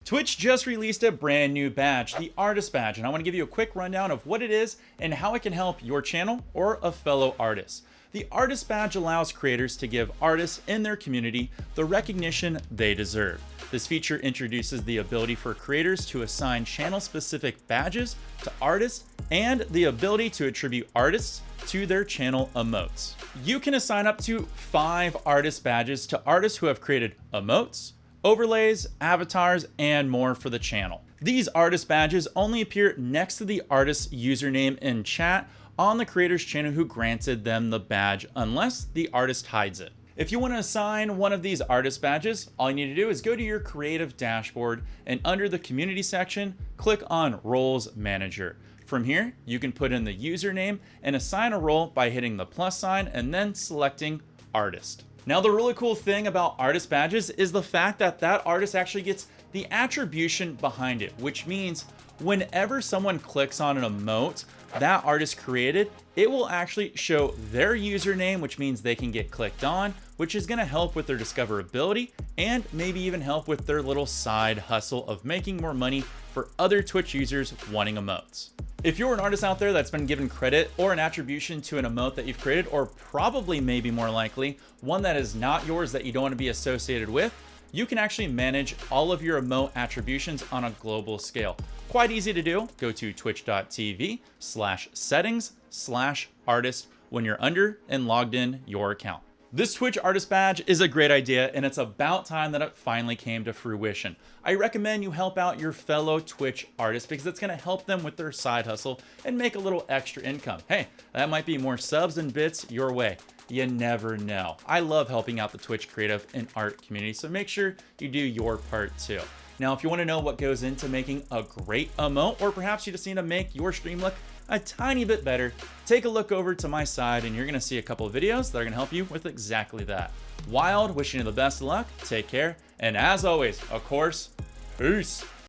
Twitch just released a brand new badge, the Artist Badge, and I want to give you a quick rundown of what it is and how it can help your channel or a fellow artist. The Artist Badge allows creators to give artists in their community the recognition they deserve. This feature introduces the ability for creators to assign channel-specific badges to artists and the ability to attribute artists to their channel emotes. You can assign up to 5 artist badges to artists who have created emotes, overlays, avatars, and more for the channel. These artist badges only appear next to the artist's username in chat on the creator's channel who granted them the badge, unless the artist hides it. If you want to assign one of these artist badges, all you need to do is go to your creative dashboard and under the community section, click on Roles Manager. From here, you can put in the username and assign a role by hitting the plus sign and then selecting Artist. Now, the really cool thing about artist badges is the fact that that artist actually gets the attribution behind it, which means whenever someone clicks on an emote that artist created, it will actually show their username, which means they can get clicked on, which is going to help with their discoverability and maybe even help with their little side hustle of making more money for other Twitch users wanting emotes. If you're an artist out there that's been given credit or an attribution to an emote that you've created, or probably maybe more likely, one that is not yours that you don't want to be associated with, you can actually manage all of your emote attributions on a global scale. Quite easy to do. Go to twitch.tv/settings/artist when you're under and logged in your account. This Twitch Artist Badge is a great idea, and it's about time that it finally came to fruition. I recommend you help out your fellow Twitch artists because it's going to help them with their side hustle and make a little extra income. Hey, that might be more subs and bits your way. You never know. I love helping out the Twitch creative and art community, so make sure you do your part too. Now, if you want to know what goes into making a great emote, or perhaps you just need to make your stream look a tiny bit better, take a look over to my side and you're going to see a couple of videos that are going to help you with exactly that. Wild, wishing you the best of luck, take care, and as always, of course, peace.